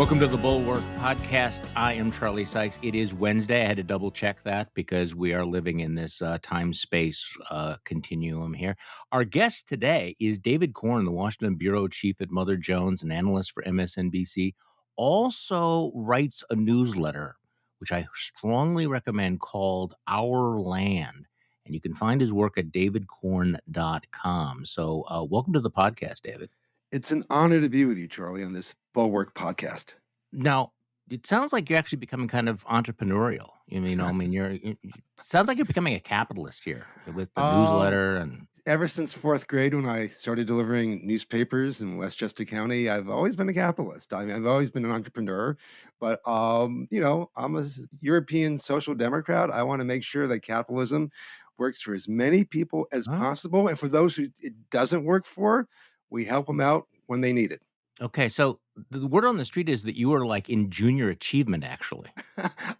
Welcome to the Bulwark podcast. I am Charlie Sykes. It is Wednesday. I had to double check that because we are living in this time-space continuum here. Our guest today is David Corn, the Washington bureau chief at Mother Jones, an analyst for MSNBC. Also writes a newsletter, which I strongly recommend, called Our Land. And you can find his work at davidcorn.com. So welcome to the podcast, David. It's an honor to be with you, Charlie, on this Bulwark podcast. Now, it sounds like you're actually becoming kind of entrepreneurial. It sounds like you're becoming a capitalist here with the newsletter and Ever since fourth grade, when I started delivering newspapers in Westchester County, I've always been a capitalist. I mean, I've always been an entrepreneur, but I'm a European social democrat. I want to make sure that capitalism works for as many people as possible, and for those who it doesn't work for, we help them out when they need it. Okay, so the word on the street is that you were like in junior achievement, actually.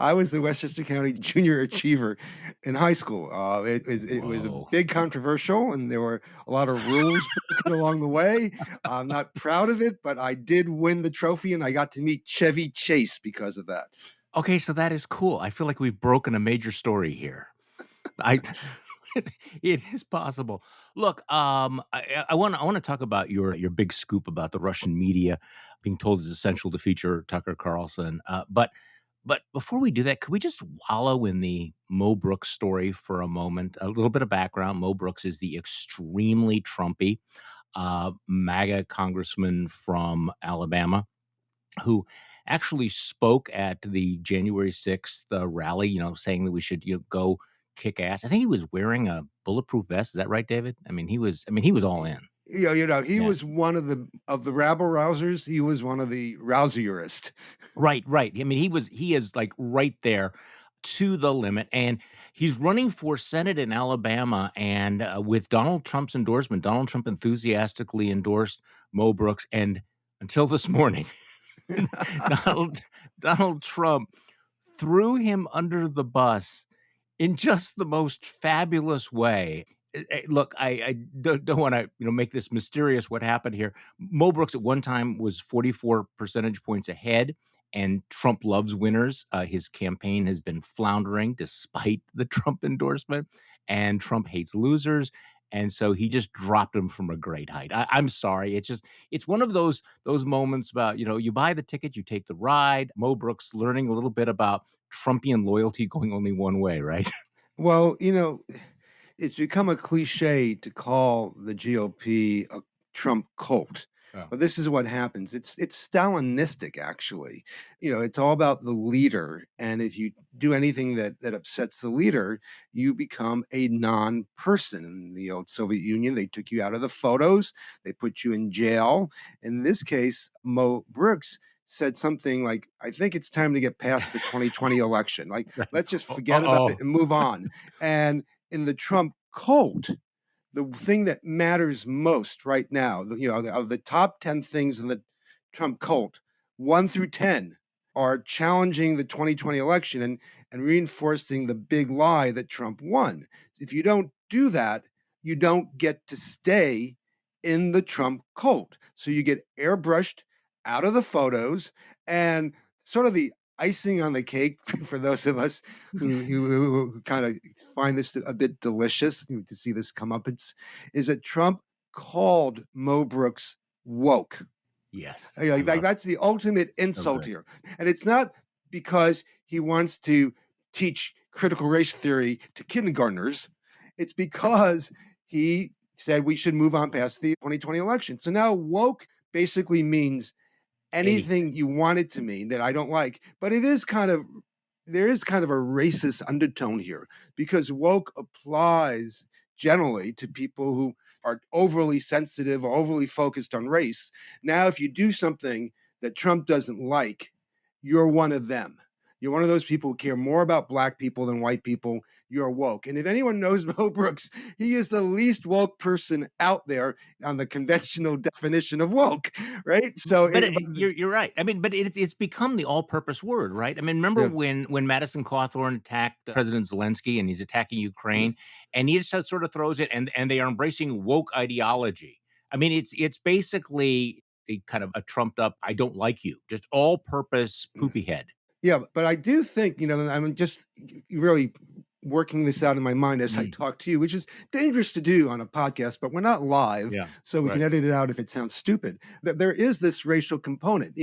I was the Westchester County Junior Achiever in high school. It was a Whoa. big controversial, and there were a lot of rules broken along the way. I'm not proud of it, but I did win the trophy, and I got to meet Chevy Chase because of that. Okay, so that is cool. I feel like we've broken a major story here. I it is possible. Look, I want to talk about your big scoop about the Russian media being told it's essential to feature Tucker Carlson. But before we do that, could we just wallow in the Mo Brooks story for a moment? A little bit of background: Mo Brooks is the extremely Trumpy MAGA congressman from Alabama who actually spoke at the January 6th rally, saying that we should, go kick ass. I think he was wearing a bulletproof vest. Is that right, David? He was all in. He Yeah. was one of the rabble rousers. He was one of the rousierists. Right, right. He is like right there to the limit. And he's running for Senate in Alabama. And with Donald Trump's endorsement, Donald Trump enthusiastically endorsed Mo Brooks. And until this morning, Donald Donald Trump threw him under the bus in just the most fabulous way. Look, I don't want to make this mysterious what happened here. Mo Brooks at one time was 44 percentage points ahead, and Trump loves winners. His campaign has been floundering despite the Trump endorsement, and Trump hates losers. And so he just dropped him from a great height. I'm sorry. It's one of those moments about, you buy the ticket, you take the ride. Mo Brooks learning a little bit about Trumpian loyalty going only one way, right? Well, it's become a cliche to call the GOP a Trump cult. Oh. But this is what happens. It's Stalinistic, actually. It's all about the leader, and if you do anything that upsets the leader, you become a non-person. In the old Soviet Union, they took you out of the photos, they put you in jail. In this case, Mo Brooks said something like, "I think it's time to get past the 2020 election. Like, let's just forget about it and move on." And in the Trump cult, the thing that matters most right now, of the top 10 things in the Trump cult, 1 through 10 are challenging the 2020 election and reinforcing the big lie that Trump won. If you don't do that, you don't get to stay in the Trump cult. So you get airbrushed out of the photos, and sort of the icing on the cake for those of us who kind of find this a bit delicious to see this come up, is that Trump called Mo Brooks woke. Yes. Like that's the ultimate insult here. And it's not because he wants to teach critical race theory to kindergartners. It's because he said we should move on past the 2020 election. So now woke basically means anything you want it to mean that I don't like, but there is kind of a racist undertone here, because woke applies generally to people who are overly sensitive or overly focused on race. Now, if you do something that Trump doesn't like, you're one of them. You're one of those people who care more about black people than white people. You're woke. And if anyone knows Mo Brooks, he is the least woke person out there on the conventional definition of woke, right? So, You're right. But it's become the all-purpose word, right? Remember when Madison Cawthorn attacked President Zelensky and he's attacking Ukraine, and he just sort of throws it, and they are embracing woke ideology. It's basically a kind of a trumped up, I don't like you, just all purpose poopy head. Yeah, but I do think, I'm just really working this out in my mind as I Mm, talk to you, which is dangerous to do on a podcast, but we're not live, yeah, so we can right. edit it out if it sounds stupid. That there is this racial component,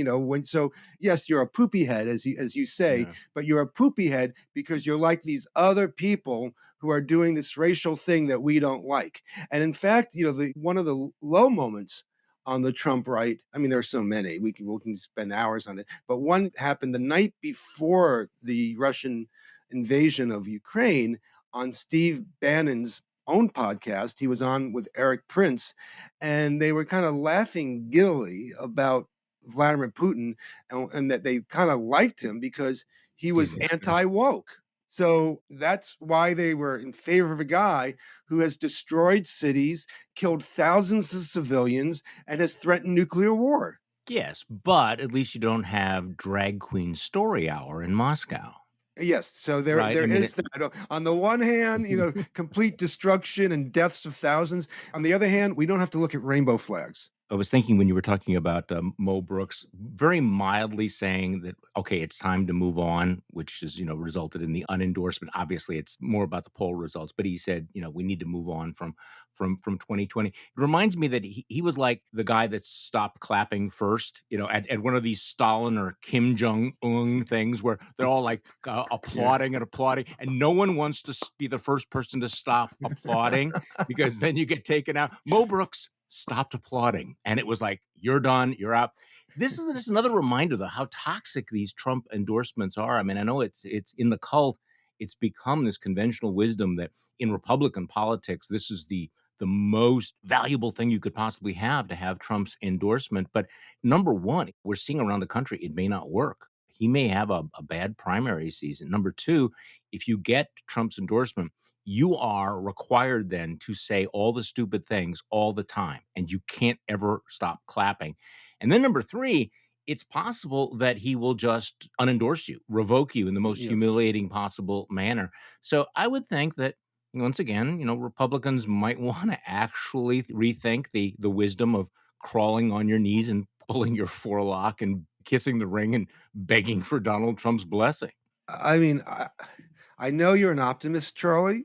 yes, you're a poopy head, as you say, Yeah. but you're a poopy head because you're like these other people who are doing this racial thing that we don't like. And in fact, the one of the low moments on the Trump right. I mean, there are so many. We can spend hours on it. But one happened the night before the Russian invasion of Ukraine on Steve Bannon's own podcast. He was on with Eric Prince, and they were kind of laughing giddily about Vladimir Putin, and that they kind of liked him because he was Exactly. anti woke. So that's why they were in favor of a guy who has destroyed cities, killed thousands of civilians, and has threatened nuclear war. Yes, but at least you don't have drag queen story hour in Moscow, Yes, so there right? there I mean, is that. On the one hand, complete destruction and deaths of thousands. On the other hand, we don't have to look at rainbow flags. I was thinking when you were talking about Mo Brooks, very mildly saying that, okay, it's time to move on, which has, resulted in the unendorsement. Obviously, it's more about the poll results, but he said, we need to move on from 2020. It reminds me that he was like the guy that stopped clapping first, at one of these Stalin or Kim Jong Un things where they're all like Yeah. applauding and applauding, and no one wants to be the first person to stop applauding because then you get taken out. Mo Brooks stopped applauding, and it was like, "You're done. You're out." This is just another reminder, though, how toxic these Trump endorsements are. I mean, I know it's in the cult. It's become this conventional wisdom that in Republican politics, this is the most valuable thing you could possibly have to have Trump's endorsement. But number one, we're seeing around the country, it may not work. He may have a bad primary season. Number two, if you get Trump's endorsement, you are required then to say all the stupid things all the time, and you can't ever stop clapping. And then number three, it's possible that he will just unendorse you, revoke you in the most Yeah. humiliating possible manner. So I would think that once again, Republicans might want to actually rethink the wisdom of crawling on your knees and pulling your forelock and kissing the ring and begging for Donald Trump's blessing. I mean, I know you're an optimist, Charlie,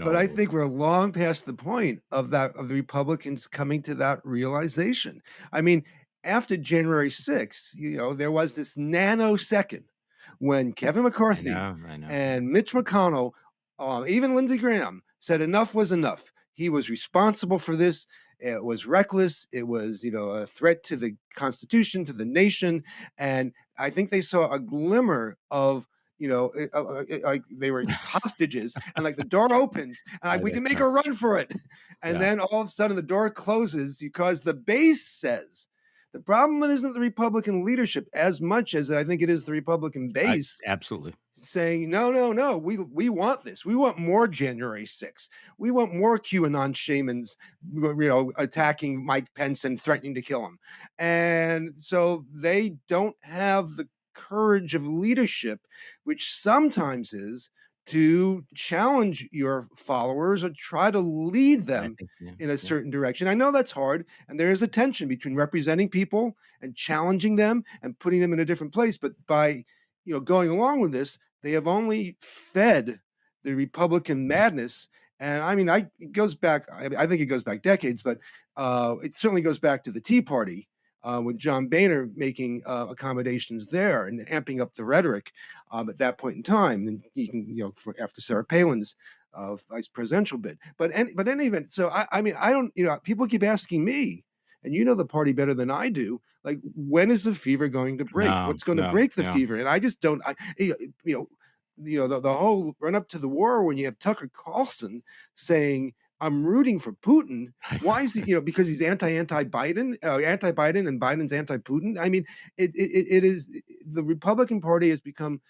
but I No, think we're long past the point of the Republicans coming to that realization. I mean, after January 6th, there was this nanosecond when Kevin I McCarthy know, I know. and Mitch McConnell, even Lindsey Graham, said enough was enough. He was responsible for this. It was reckless. It was, a threat to the Constitution, to the nation. And I think they saw a glimmer of like they were hostages, and like the door opens, and like I we think can make so. a run for it, and Yeah. then all of a sudden the door closes because the base says. The problem isn't the Republican leadership as much as I think it is the Republican I base absolutely. saying, no, no, no, we want this. We want more January 6th. We want more QAnon shamans, attacking Mike Pence and threatening to kill him. And so they don't have the courage of leadership, which sometimes is to challenge your followers or try to lead I them think, yeah, in a yeah. certain direction. I know that's hard, and there is a tension between representing people and challenging them and putting them in a different place. But by going along with this, they have only fed the Republican madness. And I mean, it goes back. I think it goes back decades, but it certainly goes back to the Tea Party with John Boehner making accommodations there and amping up the rhetoric at that point in time. And you can, after Sarah Palin's vice presidential bid. But any event, so I mean, I don't. People keep asking me, and you know the party better than I do. Like, when is the fever going to break? No, What's going to no, break the no. fever? And I just don't. The whole run up to the war when you have Tucker Carlson saying, "I'm rooting for Putin." Why is he? Because he's anti Biden, anti Biden, and Biden's anti Putin. I mean, it is the Republican Party has become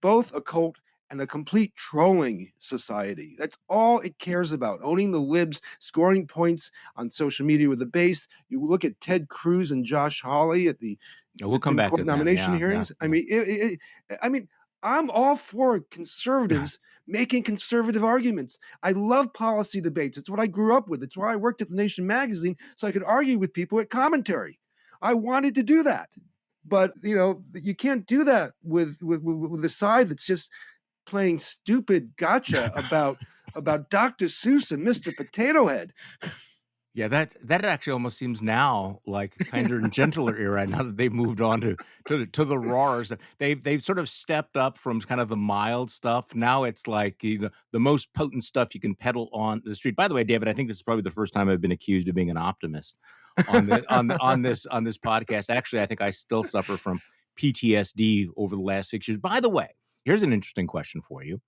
both a cult and a complete trolling society. That's all it cares about, owning the libs, scoring points on social media with the base. You look at Ted Cruz and Josh Hawley at the We'll come Supreme back to Court them. nomination Yeah, yeah, hearings. I yeah. mean, I mean, I'm all for conservatives making conservative arguments. I love policy debates. It's what I grew up with. It's why I worked at the Nation magazine, so I could argue with people at commentary. I wanted to do that. But you can't do that with a side that's just playing stupid gotcha about Dr. Seuss and Mr. Potato Head. Yeah, that actually almost seems now like a kinder and gentler era now that they've moved on to the rawer stuff. They've sort of stepped up from kind of the mild stuff. Now it's like, the most potent stuff you can peddle on the street. By the way, David, I think this is probably the first time I've been accused of being an optimist on this podcast. Actually, I think I still suffer from PTSD over the last 6 years. By the way, here's an interesting question for you.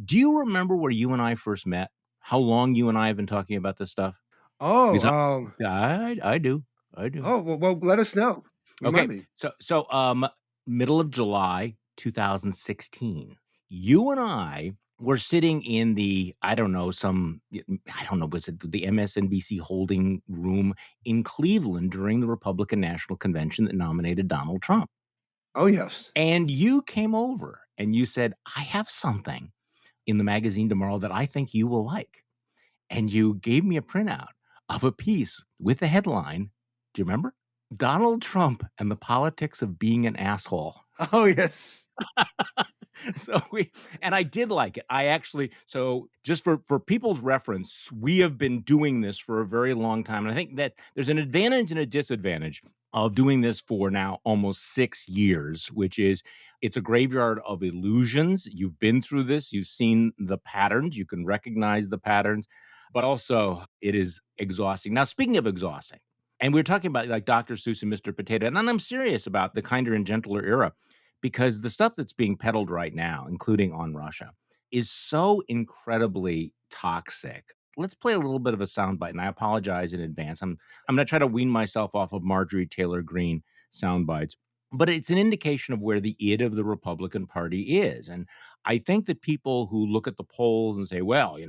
Do you remember where you and I first met? How long you and I have been talking about this stuff? Oh, Because I do. I do. well, let us know. Remind Okay. me. So, middle of July 2016, you and I were sitting in the, I don't know, I don't know, was it the MSNBC holding room in Cleveland during the Republican National Convention that nominated Donald Trump. Oh, yes. And you came over and you said, I have something in the magazine tomorrow that I think you will like. And you gave me a printout of a piece with the headline. Do you remember? Donald Trump and the politics of being an asshole. Oh, yes. So and I did like it. I actually, so just for people's reference, we have been doing this for a very long time. And I think that there's an advantage and a disadvantage of doing this for now almost 6 years, which is it's a graveyard of illusions. You've been through this, you've seen the patterns, you can recognize the patterns, but also it is exhausting. Now, speaking of exhausting, and we're talking about like Dr. Seuss and Mr. Potato, and I'm serious about the kinder and gentler era because the stuff that's being peddled right now, including on Russia, is so incredibly toxic. Let's play a little bit of a soundbite, and I apologize in advance. I'm going to try to wean myself off of Marjorie Taylor Greene sound bites, but it's an indication of where the id of the Republican Party is. And I think that people who look at the polls and say, well, the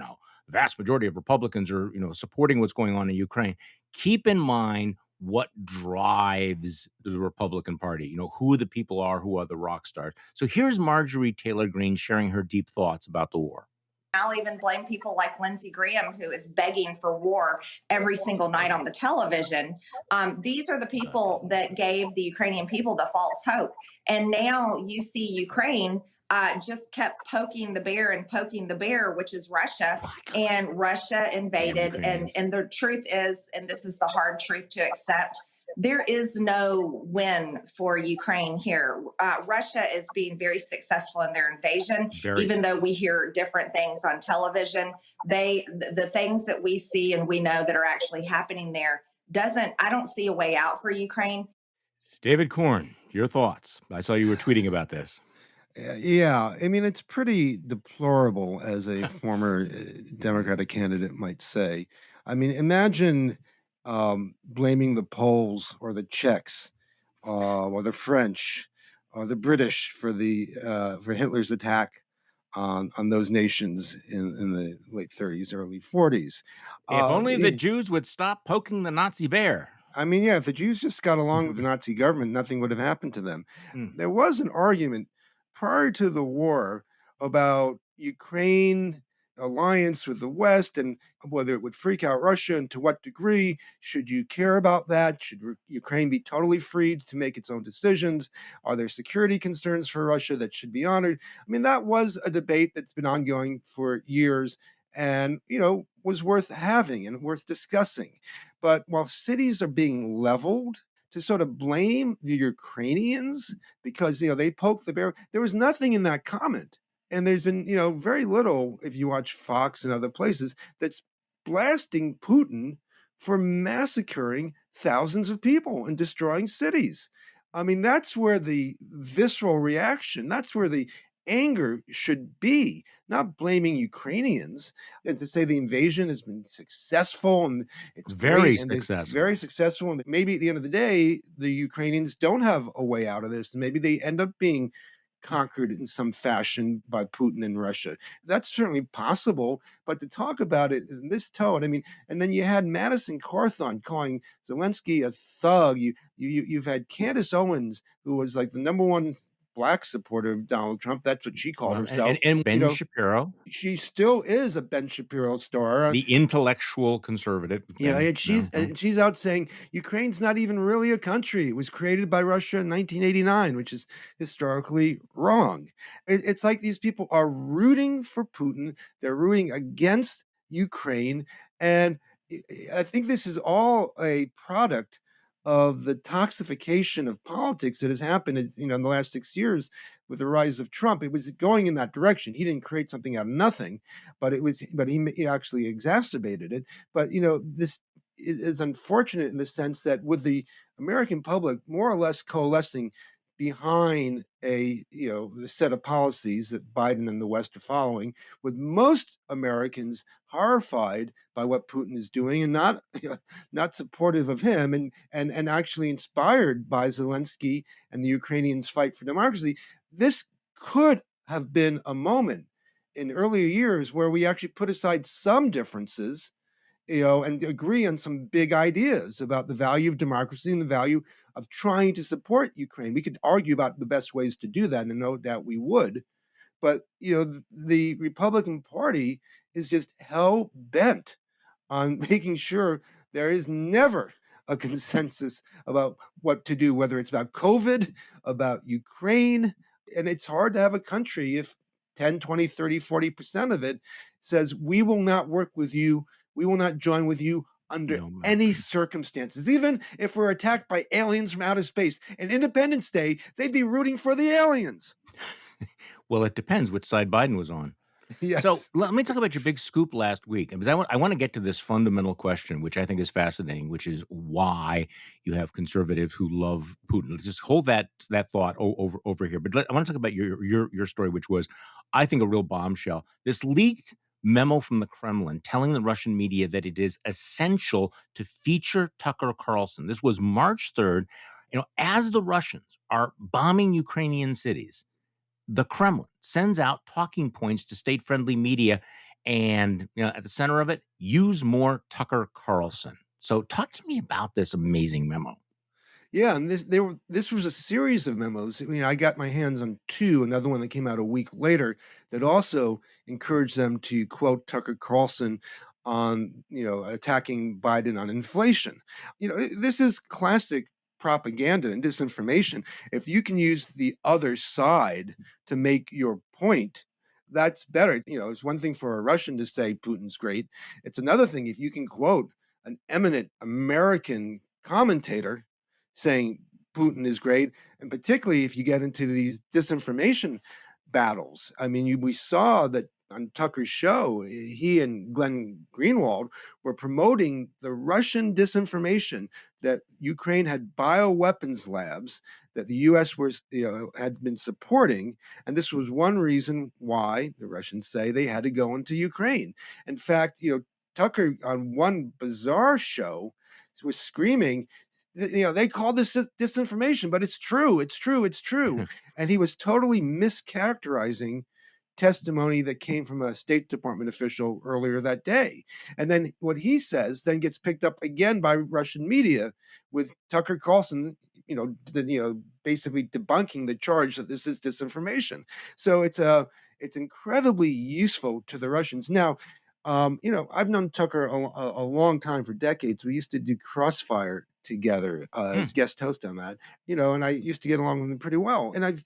vast majority of Republicans are, supporting what's going on in Ukraine, keep in mind what drives the Republican Party, who the people are, who are the rock stars. So here's Marjorie Taylor Greene sharing her deep thoughts about the war. I'll even blame people like Lindsey Graham, who is begging for war every single night on the television. These are the people that gave the Ukrainian people the false hope. And now you see Ukraine just kept poking the bear and poking the bear, which is Russia. What? And Russia invaded. And the truth is, and this is the hard truth to accept, there is no win for Ukraine here. Russia is being very successful in their invasion, even though we hear different things on television. The things that we see and we know that are actually happening there I don't see a way out for Ukraine. David Corn, your thoughts. I saw you were tweeting about this. Yeah, I mean, it's pretty deplorable, as a former Democratic candidate might say. I mean, imagine blaming the Poles or the Czechs or the French or the British for Hitler's attack on those nations in the late 30s, early 40s. If only the Eh, Jews would stop poking the Nazi bear. I mean, yeah, if the Jews just got along with the Nazi government, nothing would have happened to them. Mm. There was an argument prior to the war about Ukraine alliance with the West and whether it would freak out Russia and to what degree. Should you care about that? Should Ukraine be totally freed to make its own decisions? Are there security concerns for Russia that should be honored? I mean, that was a debate that's been ongoing for years and, was worth having and worth discussing. But while cities are being leveled, to sort of blame the Ukrainians because they poked the bear, there was nothing in that comment. And there's been very little, if you watch Fox and other places, that's blasting Putin for massacring thousands of people and destroying cities. I mean, that's where the visceral reaction, that's where the anger should be, not blaming Ukrainians and to say the invasion has been successful and it's Very great and it's successful. very successful. And maybe at the end of the day, the Ukrainians don't have a way out of this. And maybe they end up being conquered in some fashion by Putin and Russia. That's certainly possible. But to talk about it in this tone, I mean, and then you had Madison Cawthorn calling Zelensky a thug. You've had Candace Owens, who was like the number one black supporter of Donald Trump. That's what she called Well, herself. and You Ben know, Shapiro, she still is a Ben Shapiro star. the intellectual conservative, You know, Ben, and she's out saying Ukraine's not even really a country. It was created by Russia in 1989, which is historically wrong. It's like these people are rooting for Putin. They're rooting against Ukraine, and I think this is all a product of the toxification of politics that has happened, in the last 6 years with the rise of Trump. It was going in that direction. He didn't create something out of nothing, but he actually exacerbated it. But this is unfortunate in the sense that with the American public more or less coalescing behind a set of policies that Biden and the West are following, with most Americans horrified by what Putin is doing and not not supportive of him, and actually inspired by Zelensky and the Ukrainians' fight for democracy. This could have been a moment in earlier years where we actually put aside some differences, and agree on some big ideas about the value of democracy and the value of trying to support Ukraine. We could argue about the best ways to do that, and no doubt we would. But the Republican Party is just hell bent on making sure there is never a consensus about what to do, whether it's about COVID, about Ukraine. And it's hard to have a country if 10, 20, 30, 40% of it says, we will not work with you, we will not join with you under no matter. any circumstances. Even if we're attacked by aliens from outer space, and Independence Day, they'd be rooting for the aliens. Well, it depends which side Biden was on. So Yes. let me talk about your big scoop last week, because I want to get to this fundamental question, which I think is fascinating, which is why you have conservatives who love Putin. Let's just hold that thought over here. But I want to talk about your story, which was, I think, a real bombshell. This leaked memo from the Kremlin telling the Russian media that it is essential to feature Tucker Carlson. This was March 3rd. As the Russians are bombing Ukrainian cities, the Kremlin sends out talking points to state-friendly media, and at the center of it, use more Tucker Carlson. So, talk to me about this amazing memo. Yeah, and this was a series of memos. I mean, I got my hands on two, another one that came out a week later that also encouraged them to quote Tucker Carlson on, attacking Biden on inflation. This is classic propaganda and disinformation. If you can use the other side to make your point, that's better. It's one thing for a Russian to say Putin's great. It's another thing if you can quote an eminent American commentator saying Putin is great, and particularly if you get into these disinformation battles. I mean, we saw that on Tucker's show, he and Glenn Greenwald were promoting the Russian disinformation that Ukraine had bioweapons labs that the U.S. had been supporting, and this was one reason why the Russians say they had to go into Ukraine. In fact, Tucker on one bizarre show was screaming, they call this disinformation, but it's true, it's true, it's true. And he was totally mischaracterizing testimony that came from a State Department official earlier that day. And then what he says then gets picked up again by Russian media, with Tucker Carlson, basically debunking the charge that this is disinformation. So it's incredibly useful to the Russians. Now, I've known Tucker a long time, for decades. We used to do Crossfire together as Hmm. guest host on that, and I used to get along with him pretty well. And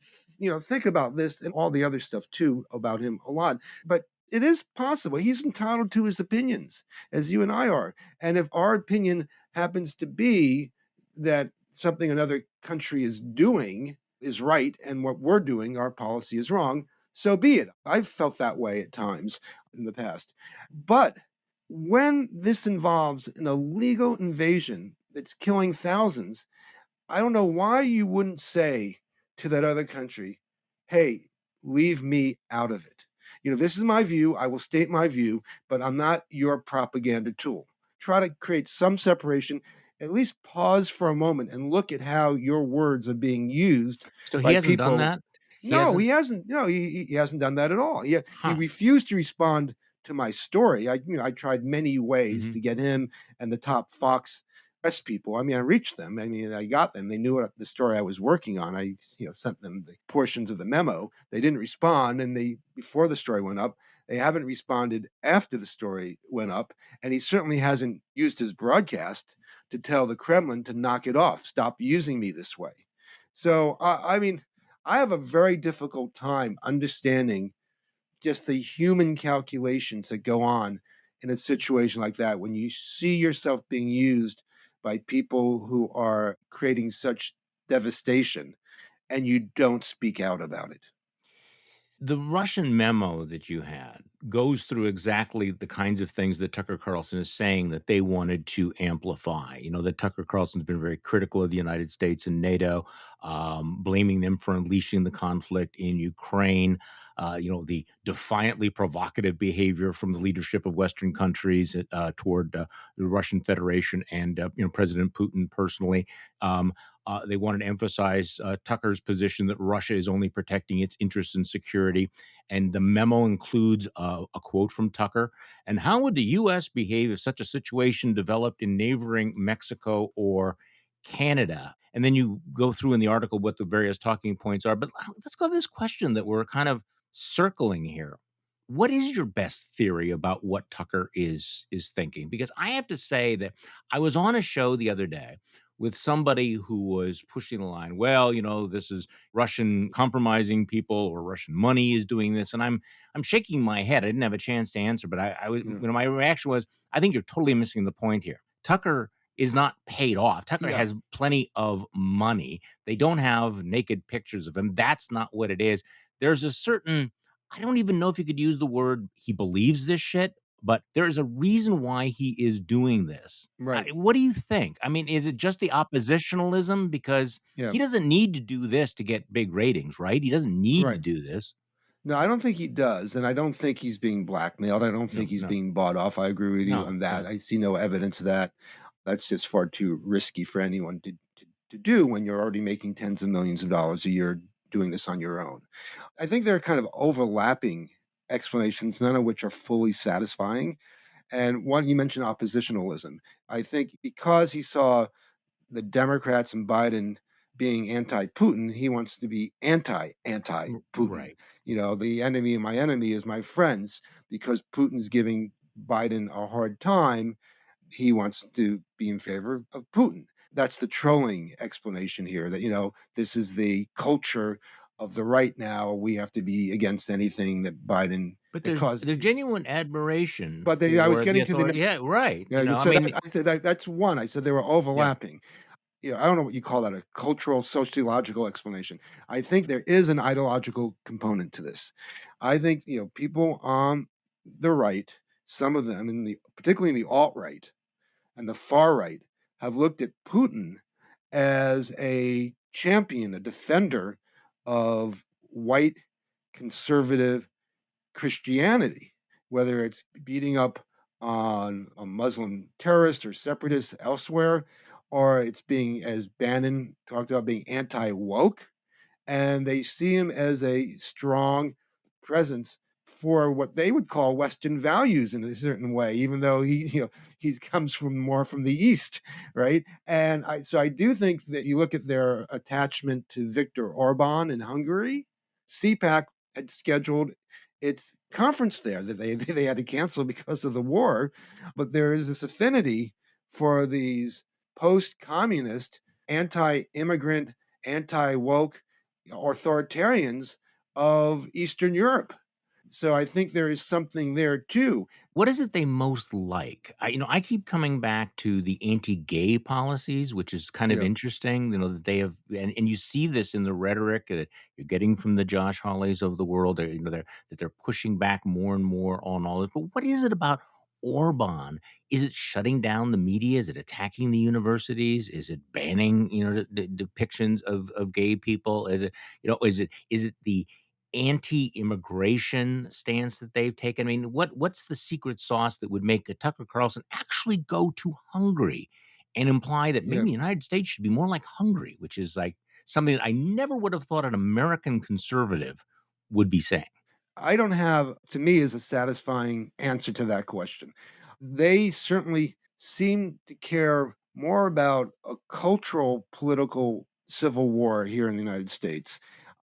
think about this and all the other stuff too about him a lot. But it is possible he's entitled to his opinions, as you and I are. And if our opinion happens to be that something another country is doing is right, and what we're doing, our policy, is wrong, so be it. I've felt that way at times in the past. But when this involves an illegal invasion that's killing thousands, I don't know why you wouldn't say to that other country, hey, leave me out of it. This is my view. I will state my view, but I'm not your propaganda tool. Try to create some separation. At least pause for a moment and look at how your words are being used So he by hasn't done people. that. He No, hasn't. he hasn't. No, he hasn't done that at all. He Huh. refused to respond to my story. I tried many ways Hmm. to get him and the top Fox press people. I mean, I reached them. I mean, I got them. They knew what the story I was working on. I, sent them the portions of the memo. They didn't respond, and they before the story went up. They haven't responded after the story went up, and he certainly hasn't used his broadcast to tell the Kremlin to knock it off, stop using me this way. So, I mean, I have a very difficult time understanding just the human calculations that go on in a situation like that when you see yourself being used by people who are creating such devastation and you don't speak out about it. The Russian memo that you had goes through exactly the kinds of things that Tucker Carlson is saying that they wanted to amplify. You know, that Tucker Carlson's been very critical of the United States and NATO, blaming them for unleashing the conflict in Ukraine. The defiantly provocative behavior from the leadership of Western countries toward the Russian Federation and President Putin personally. They wanted to emphasize Tucker's position that Russia is only protecting its interests and security. And the memo includes a quote from Tucker. And how would the U.S. behave if such a situation developed in neighboring Mexico or Canada? And then you go through in the article what the various talking points are. But let's go to this question that we're kind of circling here. What is your best theory about what Tucker is thinking? Because I have to say that I was on a show the other day with somebody who was pushing the line. Well, this is Russian compromising people or Russian money is doing this, and I'm shaking my head. I didn't have a chance to answer, but I was, Yeah. my reaction was, I think you're totally missing the point here. Tucker is not paid off. Tucker Yeah. has plenty of money. They don't have naked pictures of him. That's not what it is. There's a certain, I don't even know if you could use the word he believes this shit, but there is a reason why he is doing this. Right. What do you think? I mean, is it just the oppositionalism? Because Yeah. he doesn't need to do this to get big ratings, right? He doesn't need to Right. do this. No, I don't think he does, and I don't think he's being blackmailed. I don't think No, he's no, being bought off. I agree with you no, on that. no. I see no evidence of that. That's just far too risky for anyone to do when you're already making tens of millions of dollars a year doing this on your own. I think there are kind of overlapping explanations, none of which are fully satisfying. And one, you mentioned oppositionalism. I think because he saw the Democrats and Biden being anti-Putin, he wants to be anti-Putin. Right. The enemy of my enemy is my friends because Putin's giving Biden a hard time. He wants to be in favor of Putin. That's the trolling explanation here that, this is the culture of the right now. We have to be against anything that Biden But that causes. there's genuine admiration But I was for the getting to the authority. next. Yeah, right. Yeah, I so mean, I said that's one. I said they were yeah. overlapping. I don't know what you call that, a cultural sociological explanation. I think there is an ideological component to this. I think, people on the right, some of them particularly in the alt-right and the far right have looked at Putin as a champion, a defender of white conservative Christianity, whether it's beating up on a Muslim terrorist or separatists elsewhere, or it's being, as Bannon talked about, being anti woke. And they see him as a strong presence for what they would call Western values in a certain way, even though he comes from the East, right? And I do think that you look at their attachment to Viktor Orban in Hungary. CPAC had scheduled its conference there that they had to cancel because of the war, but there is this affinity for these post-communist, anti-immigrant, anti-woke authoritarians of Eastern Europe. So I think there is something there too. What is it they most like? I keep coming back to the anti-gay policies, which is kind of Yeah, interesting, that they have, and you see this in the rhetoric that you're getting from the Josh Hawleys of the world. They're pushing back more and more on all this. But what is it about Orban? Is it shutting down the media? Is it attacking the universities? Is it banning, depictions of gay people? Is it the anti-immigration stance that they've taken? I mean, what's the secret sauce that would make a Tucker Carlson actually go to Hungary and imply that yeah. maybe the United States should be more like Hungary, which is like something that I never would have thought an American conservative would be saying. I don't have, to me, is a satisfying answer to that question. They certainly seem to care more about a cultural political civil war here in the United States,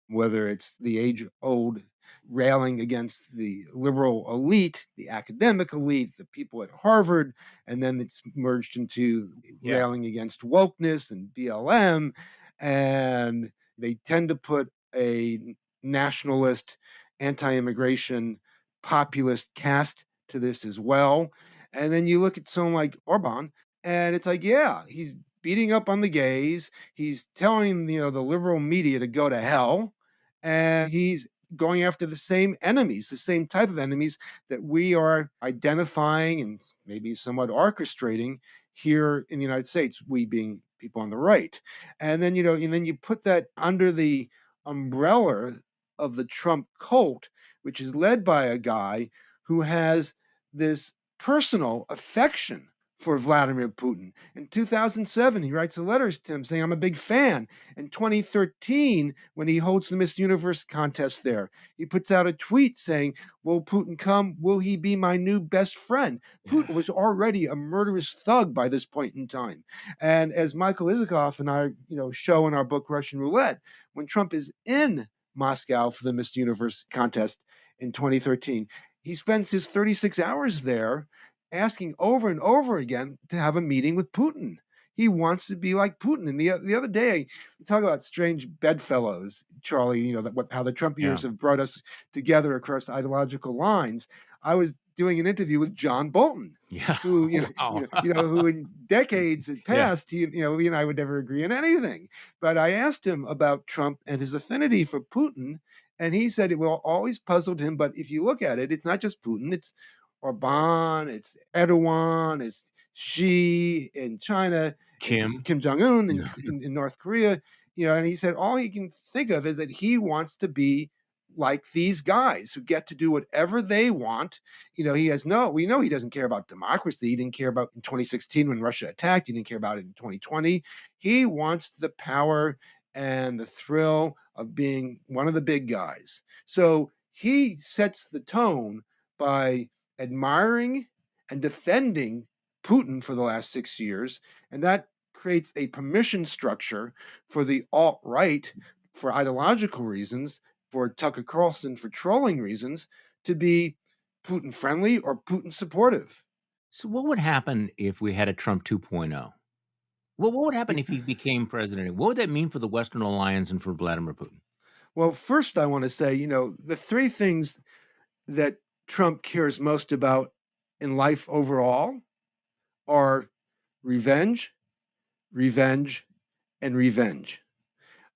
whether it's the age old railing against the liberal elite, the academic elite, the people at Harvard, and then it's merged into Yeah. railing against wokeness and BLM. And they tend to put a nationalist, anti immigration, populist cast to this as well. And then you look at someone like Orban, and it's like, yeah, he's beating up on the gays. He's telling, the liberal media to go to hell, and he's going after the same enemies, the same type of enemies that we are identifying and maybe somewhat orchestrating here in the United States, we being people on the right. And then you put that under the umbrella of the Trump cult, which is led by a guy who has this personal affection for Vladimir Putin. In 2007, he writes a letter to him saying, I'm a big fan. In 2013, when he holds the Miss Universe contest there, he puts out a tweet saying, will Putin come? Will he be my new best friend? Yeah. Putin was already a murderous thug by this point in time. And as Michael Isikoff and I, show in our book Russian Roulette, when Trump is in Moscow for the Miss Universe contest in 2013, he spends his 36 hours there asking over and over again to have a meeting with Putin. He wants to be like Putin. And the other day, talk about strange bedfellows, Charlie. How the Trump Yeah. years have brought us together across ideological lines. I was doing an interview with John Bolton, Yeah. who Wow. who in decades had Yeah. passed, he and I would never agree on anything. But I asked him about Trump and his affinity for Putin, and he said it will always puzzled him. But if you look at it, it's not just Putin; it's Orban, it's Erdogan, it's Xi in China, it's Kim. Kim Jong Un Yeah. in North Korea. And he said all he can think of is that he wants to be like these guys who get to do whatever they want. We know he doesn't care about democracy. He didn't care about in 2016 when Russia attacked. He didn't care about it in 2020. He wants the power and the thrill of being one of the big guys. So he sets the tone by admiring and defending Putin for the last 6 years. And that creates a permission structure for the alt right, for ideological reasons, for Tucker Carlson, for trolling reasons, to be Putin friendly or Putin supportive. So what would happen if we had a Trump 2.0? What would happen Y- if he became president? What would that mean for the Western alliance and for Vladimir Putin? Well, first, I want to say, the three things that Trump cares most about in life overall are revenge, revenge, and revenge.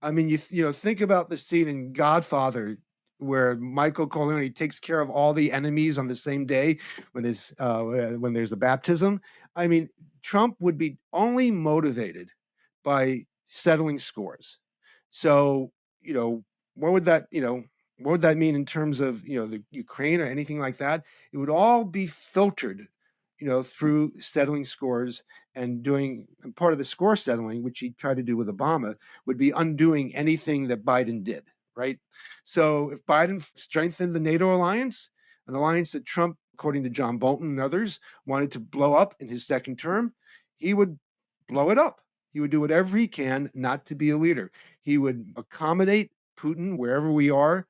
I mean, think about the scene in Godfather where Michael Corleone takes care of all the enemies on the same day when there's a baptism. I mean, Trump would be only motivated by settling scores. So, you know, what would that, what would that mean in terms of, the Ukraine or anything like that? It would all be filtered, through settling scores and doing and part of the score settling, which he tried to do with Obama, would be undoing anything that Biden did, right? So if Biden strengthened the NATO alliance, an alliance that Trump, according to John Bolton and others, wanted to blow up in his second term, he would blow it up. He would do whatever he can not to be a leader. He would accommodate Putin wherever we are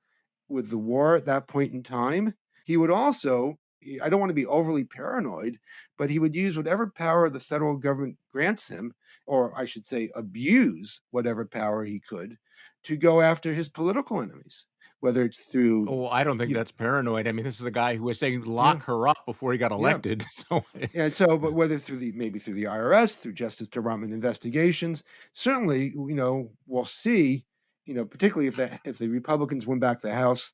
with the war at that point in time. He would also, I don't want to be overly paranoid, but he would use whatever power the federal government grants him, or I should say, abuse whatever power he could to go after his political enemies, whether it's through, Oh, I don't think you, that's paranoid. I mean, this is a guy who was saying yeah, lock her up before he got yeah, elected. So and so, but whether through maybe through the IRS, through Justice Department investigations, certainly, we'll see, particularly if the Republicans win back the House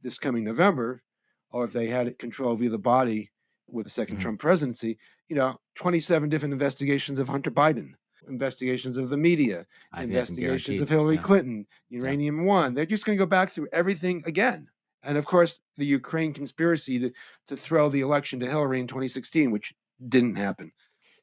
this coming November, or if they had it control of either body with the second Mhm. Trump presidency, 27 different investigations of Hunter Biden, investigations of the media, I think that's investigations of guaranteed. Hillary Yeah, Clinton, yeah. Uranium One. They're just going to go back through everything again. And of course, the Ukraine conspiracy to throw the election to Hillary in 2016, which didn't happen.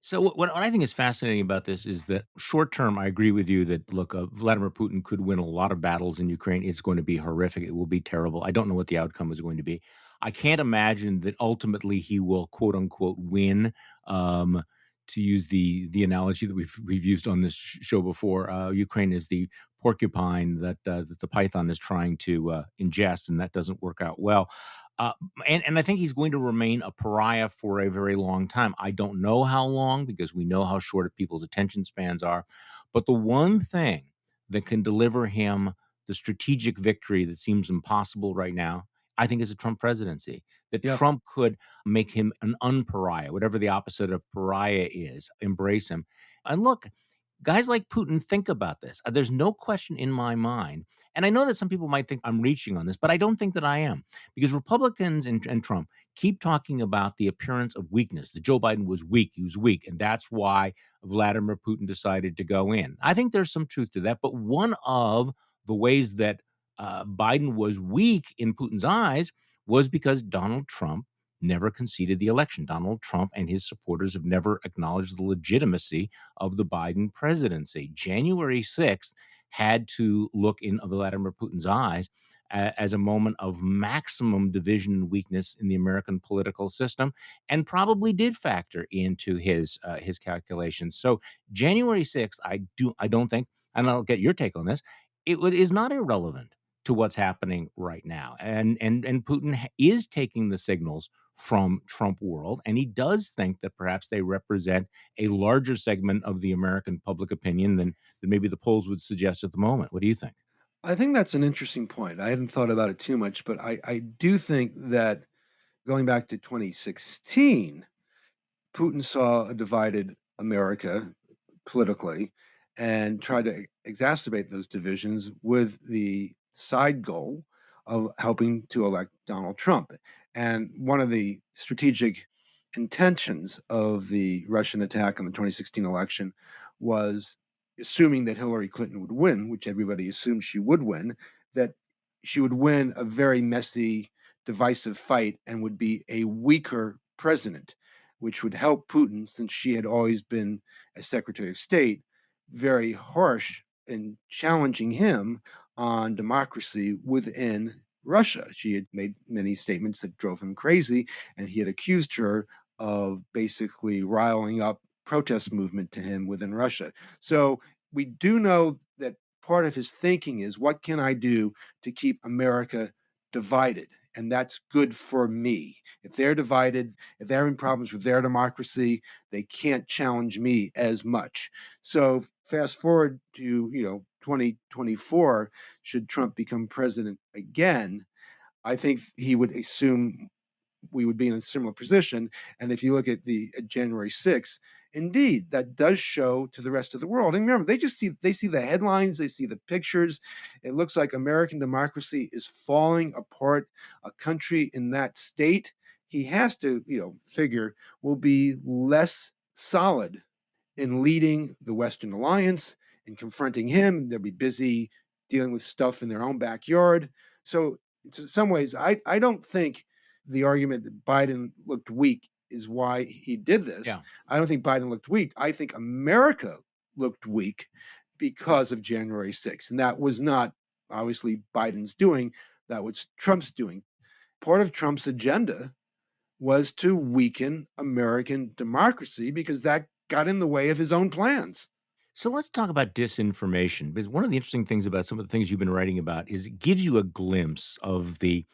So what I think is fascinating about this is that short term, I agree with you that look, Vladimir Putin could win a lot of battles in Ukraine. It's going to be horrific. It will be terrible. I don't know what the outcome is going to be. I can't imagine that ultimately he will quote unquote win. Um, to use the analogy that we've used on this show before, Ukraine is the porcupine that the python is trying to ingest, and that doesn't work out well. Uh, and I think he's going to remain a pariah for a very long time. I don't know how long because we know how short people's attention spans are. But the one thing that can deliver him the strategic victory that seems impossible right now, I think, is a Trump presidency. That Yep. Trump could make him an unpariah, whatever the opposite of pariah is, embrace him. And look, guys like Putin think about this. There's no question in my mind. And I know that some people might think I'm reaching on this, but I don't think that I am because Republicans and Trump keep talking about the appearance of weakness, that Joe Biden was weak, he was weak, and that's why Vladimir Putin decided to go in. I think there's some truth to that, but one of the ways that Biden was weak in Putin's eyes was because Donald Trump never conceded the election. Donald Trump and his supporters have never acknowledged the legitimacy of the Biden presidency. January 6th had to look in Vladimir Putin's eyes as a moment of maximum division and weakness in the American political system, and probably did factor into his calculations. So January 6th, I don't think, and I'll get your take on this. Is not irrelevant to what's happening right now, and Putin is taking the signals from Trump world, and he does think that perhaps they represent a larger segment of the American public opinion than maybe the polls would suggest at the moment. What do you think? I think that's an interesting point. I hadn't thought about it too much, but I do think that going back to 2016, Putin saw a divided America politically and tried to exacerbate those divisions with the side goal of helping to elect Donald Trump. And one of the strategic intentions of the Russian attack on the 2016 election was assuming that Hillary Clinton would win, which everybody assumed she would win, that she would win a very messy, divisive fight and would be a weaker president, which would help Putin since she had always been, as Secretary of State, very harsh in challenging him on democracy within Russia. She had made many statements that drove him crazy, and he had accused her of basically riling up protest movement to him within Russia. So we do know that part of his thinking is what can I do to keep America divided? And that's good for me. If they're divided, if they're having problems with their democracy, they can't challenge me as much. So fast forward to 2024, should Trump become president again, I think he would assume we would be in a similar position. And if you look at the January 6th, indeed, that does show to the rest of the world. And remember, they see the headlines, they see the pictures. It looks like American democracy is falling apart. A country in that state, he has to, figure will be less solid in leading the Western alliance and confronting him. They'll be busy dealing with stuff in their own backyard. So, in some ways, I don't think the argument that Biden looked weak is why he did this. Yeah. I don't think Biden looked weak. I think America looked weak because of January 6th. And that was not obviously Biden's doing, that was Trump's doing. Part of Trump's agenda was to weaken American democracy because that got in the way of his own plans. So let's talk about disinformation because one of the interesting things about some of the things you've been writing about is it gives you a glimpse of the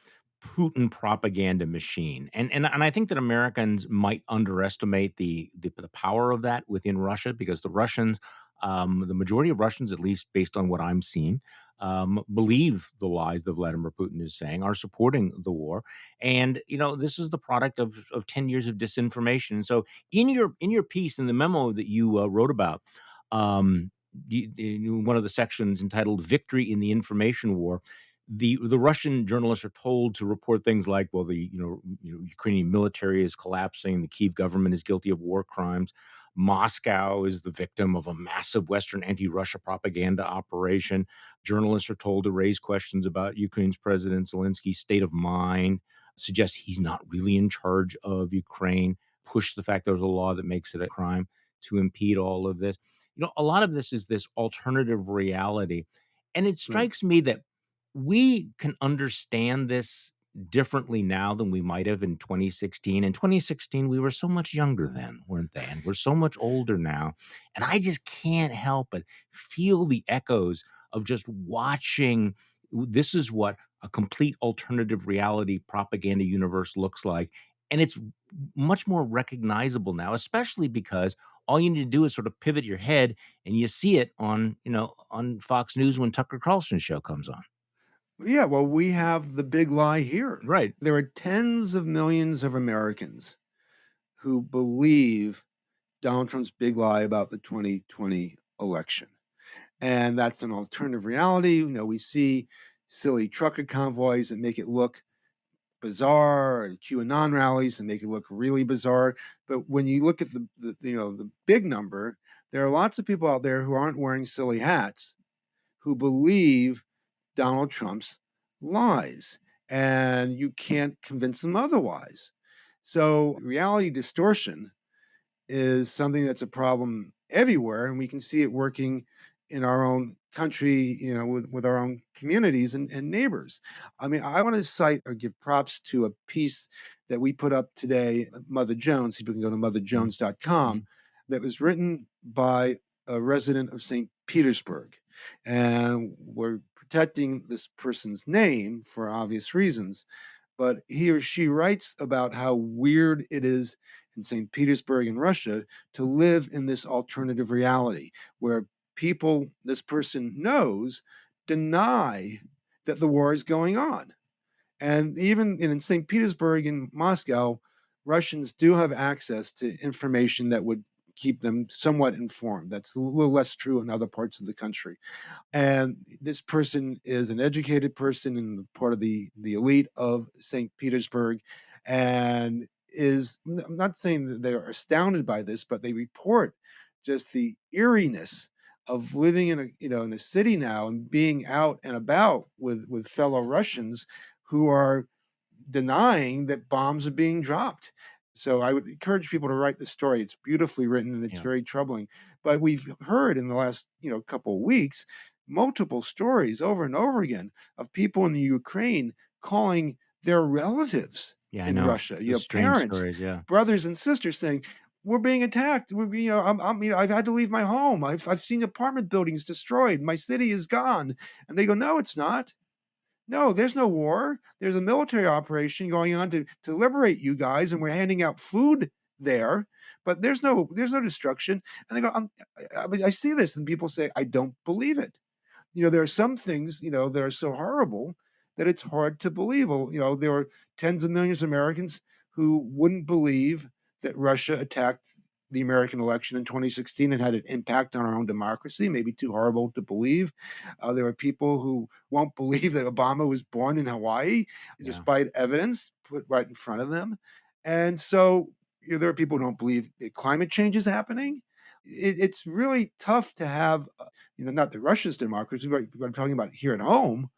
Putin propaganda machine, and I think that Americans might underestimate the power of that within Russia because the Russians, the majority of Russians, at least based on what I'm seeing, believe the lies that Vladimir Putin is saying, are supporting the war, and this is the product of 10 years of disinformation. So in your piece in the memo that you wrote about one of the sections entitled "Victory in the Information War." The Russian journalists are told to report things like, well, the Ukrainian military is collapsing, the Kiev government is guilty of war crimes, Moscow is the victim of a massive Western anti-Russia propaganda operation. Journalists are told to raise questions about Ukraine's President Zelensky's state of mind, suggest he's not really in charge of Ukraine, push the fact there's a law that makes it a crime to impede all of this. A lot of this is this alternative reality. And it Right. strikes me that we can understand this differently now than we might have in 2016. In 2016, we were so much younger then, weren't they? And we're so much older now. And I just can't help but feel the echoes of just watching. This is what a complete alternative reality propaganda universe looks like. And it's much more recognizable now, especially because all you need to do is sort of pivot your head and you see it on, on Fox News when Tucker Carlson's show comes on. Yeah, well, we have the big lie here. Right. There are tens of millions of Americans who believe Donald Trump's big lie about the 2020 election. And that's an alternative reality. We see silly trucker convoys that make it look bizarre, or QAnon rallies and make it look really bizarre. But when you look at the big number, there are lots of people out there who aren't wearing silly hats who believe Donald Trump's lies, and you can't convince them otherwise. So reality distortion is something that's a problem everywhere, and we can see it working in our own country, with our own communities and neighbors. I mean, I want to cite or give props to a piece that we put up today, Mother Jones. People can go to Mhm, motherjones.com, mhm. that was written by a resident of St. Petersburg. And we're protecting this person's name for obvious reasons, but he or she writes about how weird it is in St. Petersburg in Russia to live in this alternative reality where people this person knows deny that the war is going on. And even in St. Petersburg and Moscow, Russians do have access to information that would keep them somewhat informed. That's a little less true in other parts of the country. And this person is an educated person and part of the elite of St. Petersburg, and I'm not saying that they are astounded by this, but they report just the eeriness of living in a city now and being out and about with fellow Russians who are denying that bombs are being dropped. So I would encourage people to write the story. It's beautifully written and it's Yeah, very troubling. But we've heard in the last, couple of weeks multiple stories over and over again of people in the Ukraine calling their relatives yeah, I in know. Russia, The strange parents, stories, yeah. brothers and sisters saying, "We're being attacked. I've had to leave my home. I've seen apartment buildings destroyed. My city is gone." And they go, "No, it's not. No, there's no war. There's a military operation going on to liberate you guys, and we're handing out food there, but there's no destruction." And they go, I see this, and people say, "I don't believe it." There are some things, that are so horrible that it's hard to believe. Well, there are tens of millions of Americans who wouldn't believe that Russia attacked the American election in 2016 and had an impact on our own democracy. Maybe too horrible to believe. There are people who won't believe that Obama was born in Hawaii, Yeah. despite evidence put right in front of them. And so, there are people who don't believe that climate change is happening. It's really tough to have not the Russia's democracy, but I'm talking about here at home.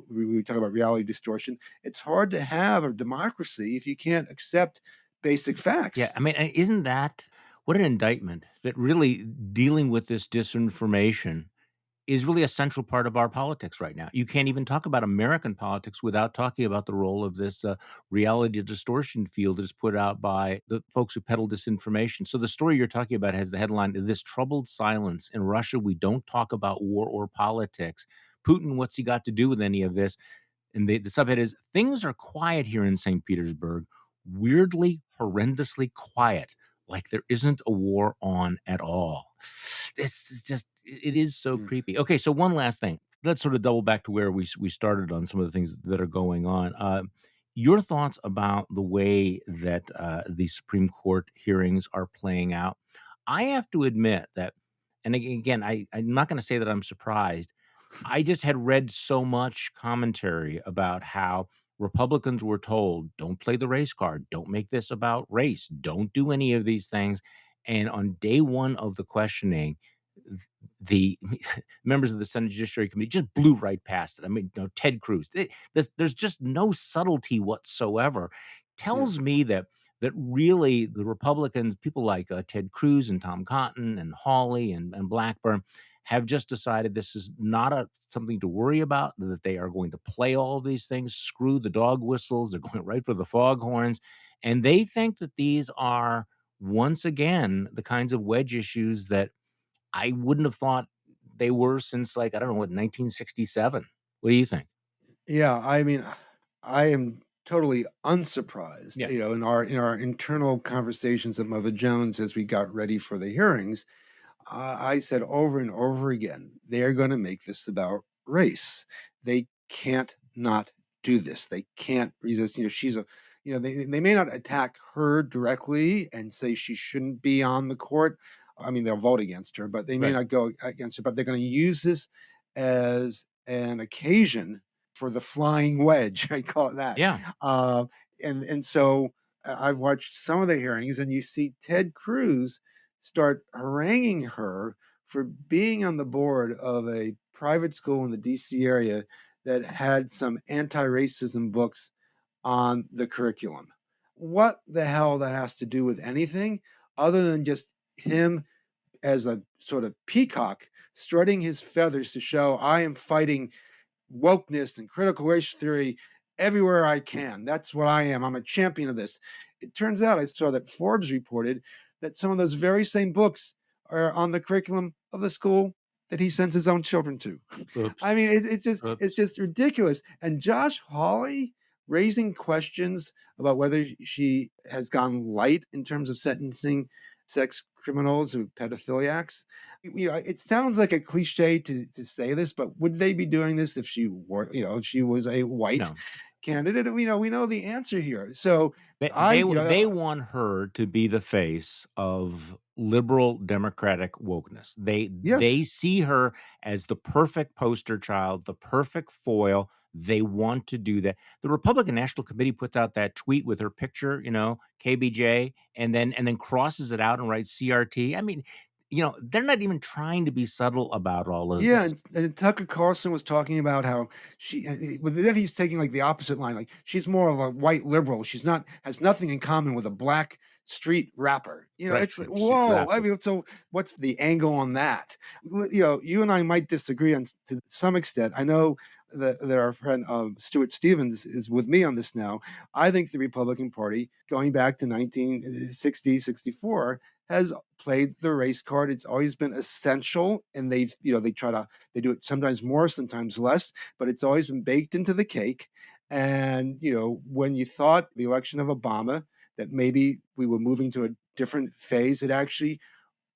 We talk about reality distortion. It's hard to have a democracy if you can't accept basic Yeah, facts. I mean, isn't that what an indictment that really dealing with this disinformation is really a central part of our politics right now. You can't even talk about American politics without talking about the role of this reality distortion field that is put out by the folks who peddle disinformation. So the story you're talking about has the headline, "This Troubled Silence. In Russia, we don't talk about war or politics. Putin, what's he got to do with any of this?" And the subhead is, "Things are quiet here in St. Petersburg, weirdly, horrendously quiet, like there isn't a war on at all." This is just it is so Mm. creepy. Okay, so one last thing. Let's sort of double back to where we started on some of the things that are going on. Your thoughts about the way that the Supreme Court hearings are playing out. I have to admit that, and again, I'm not going to say that I'm surprised. I just had read so much commentary about how Republicans were told, "Don't play the race card. Don't make this about race. Don't do any of these things." And on day one of the questioning, the members of the Senate Judiciary Committee just blew right past it. I mean, Ted Cruz. There's just no subtlety whatsoever. Yeah. Tells me that really the Republicans, people like Ted Cruz and Tom Cotton and Hawley and Blackburn, have just decided this is not something to worry about, that they are going to play all of these things, screw the dog whistles, they're going right for the foghorns, and they think that these are, once again, the kinds of wedge issues that I wouldn't have thought they were since, like, I don't know, what, 1967. What do you think? Yeah, I mean, I am totally unsurprised, Yeah, in our internal conversations at Mother Jones as we got ready for the hearings. I said over and over again, they're going to make this about race. They can't not do this. They can't resist. She's a, they may not attack her directly and say she shouldn't be on the court. I mean, they'll vote against her, but they may right. not go against her. But they're going to use this as an occasion for the flying wedge. I call it that. Yeah. Uh, and so I've watched some of the hearings, and you see Ted Cruz start haranguing her for being on the board of a private school in the DC area that had some anti-racism books on the curriculum. What the hell that has to do with anything other than just him as a sort of peacock strutting his feathers to show I am fighting wokeness and critical race theory everywhere I can. That's what I am. I'm a champion of this. It turns out I saw that Forbes reported that some of those very same books are on the curriculum of the school that he sends his own children to. Oops. I mean, it's Oops. just ridiculous. And Josh Hawley raising questions about whether she has gone light in terms of sentencing sex criminals or pedophiliacs. It sounds like a cliche to say this, but would they be doing this if she were, if she was a white No. candidate? We know the answer here. So They I, they w they want her to be the face of liberal democratic wokeness. They yes, see her as the perfect poster child, the perfect foil. They want to do that. The Republican National Committee puts out that tweet with her picture, KBJ, and then crosses it out and writes CRT. I mean, they're not even trying to be subtle about all of yeah, this. and Tucker Carlson was talking about how but then he's taking like the opposite line, like she's more of a white liberal. She's not has nothing in common with a black street rapper. Right, It's like street whoa. I rapper. mean, so what's the angle on that? You and I might disagree on to some extent. I know that our friend Stuart Stevens is with me on this now. I think the Republican Party, going back to 1960, 64, has played the race card. It's always been essential, and they do it sometimes more, sometimes less, but it's always been baked into the cake. And when you thought the election of Obama that maybe we were moving to a different phase, it actually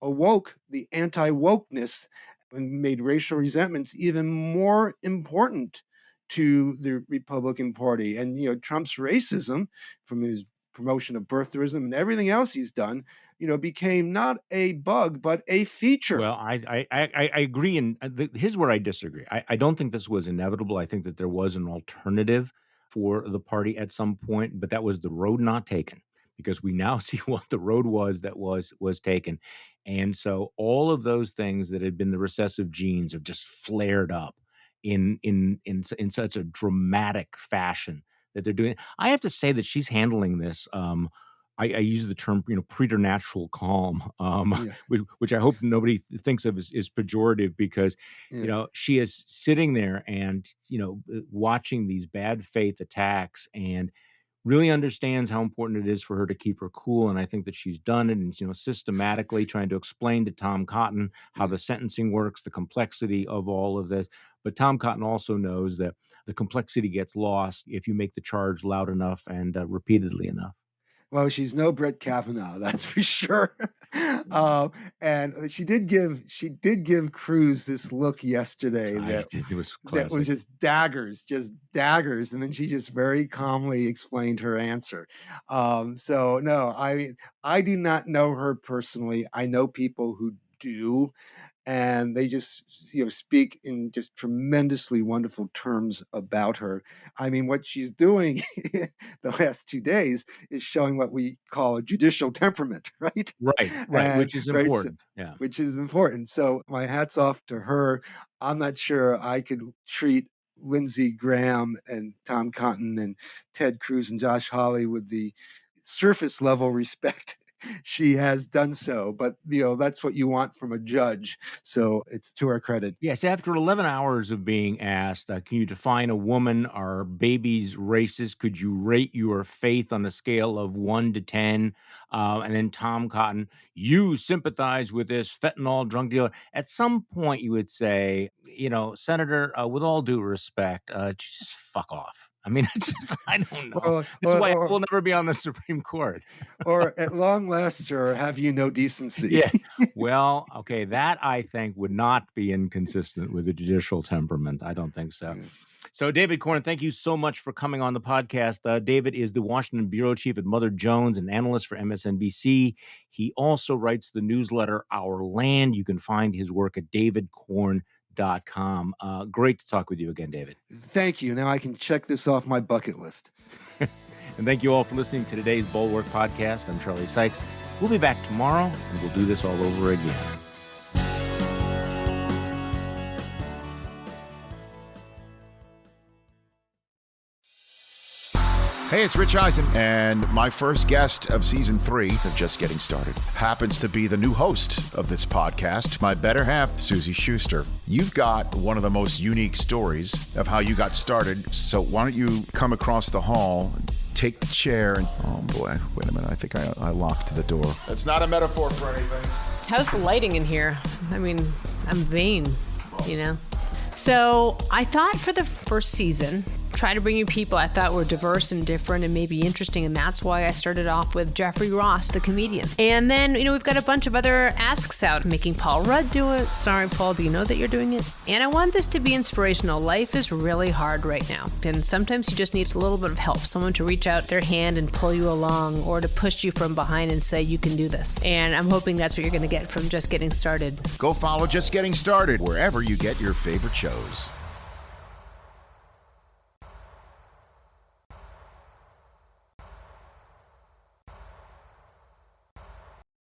awoke the anti-wokeness and made racial resentments even more important to the Republican Party. And Trump's racism, from his promotion of birtherism and everything else he's done, became not a bug but a feature. Well, I agree, and here's where I disagree. I don't think this was inevitable. I think that there was an alternative for the party at some point, but that was the road not taken, because we now see what the road was that was taken, and so all of those things that had been the recessive genes have just flared up in such a dramatic fashion that they're doing. I have to say that she's handling this. I use the term, preternatural calm, Yeah, which I hope nobody thinks of as pejorative, because, yeah. she is sitting there and, watching these bad faith attacks, and really understands how important it is for her to keep her cool. And I think that she's done it, and, systematically trying to explain to Tom Cotton how Yeah. the sentencing works, the complexity of all of this. But Tom Cotton also knows that the complexity gets lost if you make the charge loud enough and repeatedly enough. Well, she's no Brett Kavanaugh, that's for sure. And she did give Cruz this look yesterday that It was that was classic. just daggers, and then she just very calmly explained her answer. So no, I do not know her personally. I know people who do, and they just speak in just tremendously wonderful terms about her. I mean, what she's doing the last 2 days is showing what we call a judicial temperament, right? Right, right, And which is right, so, important. Yeah. which is important. So my hats off to her. I'm not sure I could treat Lindsey Graham and Tom Cotton and Ted Cruz and Josh Hawley with the surface level respect she has done so. But, that's what you want from a judge. So it's to her credit. Yes, after 11 hours of being asked, can you define a woman? Are babies racist? Could you rate your faith on a scale of 1 to 10? And then Tom Cotton, you sympathize with this fentanyl drug dealer. At some point, you would say, Senator, with all due respect, just fuck off. I mean, I don't know. Or, This is why I or, will never be on the Supreme Court. or at long last, sir, have you no decency? Yeah. Well, okay, that I think would not be inconsistent with the judicial temperament. I don't think so. Yeah. So, David Corn, thank you so much for coming on the podcast. David is the Washington bureau chief at Mother Jones, an analyst for MSNBC. He also writes the newsletter Our Land. You can find his work at davidcorn.com. Great to talk with you again, David. Thank you. Now I can check this off my bucket list. And thank you all for listening to today's Bulwark podcast. I'm Charlie Sykes. We'll be back tomorrow, and we'll do this all over again. Hey, it's Rich Eisen, and my first guest of season 3 of Just Getting Started happens to be the new host of this podcast, my better half, Susie Schuster. You've got one of the most unique stories of how you got started, so why don't you come across the hall, take the chair, and oh boy, wait a minute, I think I locked the door. That's not a metaphor for anything. How's the lighting in here? I mean, I'm vain, So I thought for the first season, try to bring you people I thought were diverse and different and maybe interesting, and that's why I started off with Jeffrey Ross, the comedian. And then, we've got a bunch of other asks out, making Paul Rudd do it. Sorry, Paul, do you know that you're doing it? And I want this to be inspirational. Life is really hard right now, and sometimes you just need a little bit of help, someone to reach out their hand and pull you along, or to push you from behind and say, you can do this. And I'm hoping that's what you're going to get from Just Getting Started. Go follow Just Getting Started wherever you get your favorite shows.